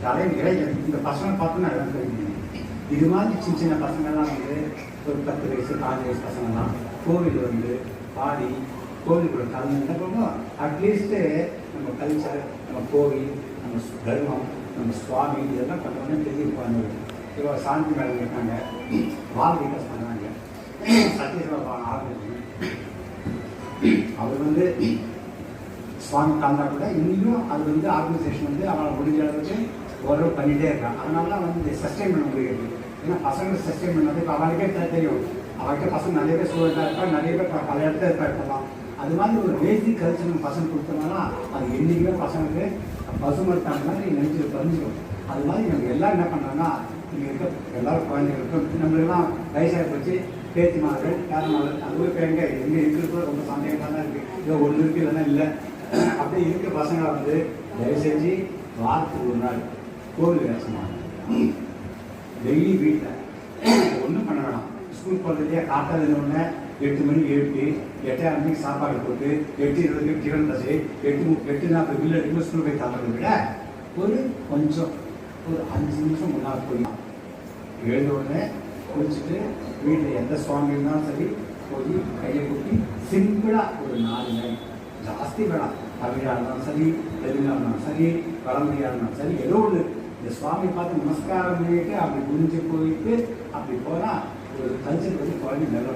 தலையில் இளைஞர் இந்த பசங்களை பார்த்தோன்னா எல்லாம் தெரியும். இது மாதிரி சின்ன சின்ன பசங்கள்லாம் வந்து ஒரு 10 வயசு 15 வயசு பசங்கள்லாம் கோவில் வந்து பாடி கோவிலுக்குள்ள கலந்து என்ன பண்ணுவோம். அட்லீஸ்ட்டு நம்ம கல்ச்சர், நம்ம கோவில், நம்ம தர்மம், நம்ம சுவாமி இதெல்லாம் கொஞ்சம் தெரிஞ்சுருப்பாங்க. இப்போ சாந்தி மேடம் இருக்காங்க, வாழ்க்கை சொன்னாங்க, சத்யசிவபான் ஆரம்பிச்சு அவர் வந்து சுவாமி கலந்தா கூட இன்னும் அது வந்து ஆர்கனைசேஷன் வந்து அவங்களை முடிஞ்ச அளவுக்கு ஓரளவு பண்ணிகிட்டே இருக்காங்க. அதனால தான் வந்து சஸ்டெயின் பண்ண முடியாது. ஏன்னா பசங்களை சஸ்டெயின் பண்ணது இப்போ அவனுக்கே தெரியும். அவர்கிட்ட பசங்க நிறைய பேர் ஸ்டூடெண்ட்டாக இருப்பாங்க, நிறைய பேர் பல இடத்துல இருப்பாங்க. அது மாதிரி ஒரு பேசிக் கல்ச்சர் பசங்க கொடுத்தோம்னா அது என்றைக்குமே பசங்களுக்கு பசுமத்தான மாதிரி நினைச்சு தெரிஞ்சிடும். அது மாதிரி நம்ம எல்லாம் என்ன பண்ணுறோன்னா, இங்கே இருக்க எல்லாரும் குழந்தைகளுக்கும் நம்மளெல்லாம் வயசாக போச்சு பேச்சு மாதங்கள் பேரமாதல் அதுவே இப்போ எங்கே இருக்கிறது ரொம்ப சந்தேகமாக தான் இருக்குது. இதோ ஒன்று இருக்குது இல்லைன்னா இல்லை. அப்படி இருக்க பசங்களை வந்து தயவு செஞ்சு வாரத்துக்கு ஒரு நாள் கோவில் வேஷமாக டெய்லி வீட்டில் ஒன்றும் பண்ண வேணாம். ஸ்கூல் போகிறதுலையே காட்டாது ஒன்று 8 மணிக்கு எழுப்பி 8:30 மணிக்கு சாப்பாடு போட்டு 8:20 டிஃபன் தசை 8:40 பில் அடிக்கும் ஸ்கூல் போய் சாப்பிட்றத விட கொஞ்சம் ஒரு 5 நிமிஷம் முன்னால் போய் எழுந்த உடனே குளிச்சுட்டு வீட்டில் எந்த சுவாமி இருந்தாலும் சரி போய் கையை கூட்டி சிம்பிளாக ஒரு 4 லைன், ஜாஸ்தி வேணாம். தமிழாக இருந்தாலும் சரி, தெலுங்காக இருந்தாலும் சரி, வடமொழியாக இருந்தாலும் சரி, ஏதோ ஒன்று இந்த சுவாமி பார்த்து நமஸ்காரம் பண்ணிட்டு அப்படி குனிஞ்சு போயிட்டு அப்படி போனால் ஒரு கல்ச்சர் வந்து குழந்தை நல்லா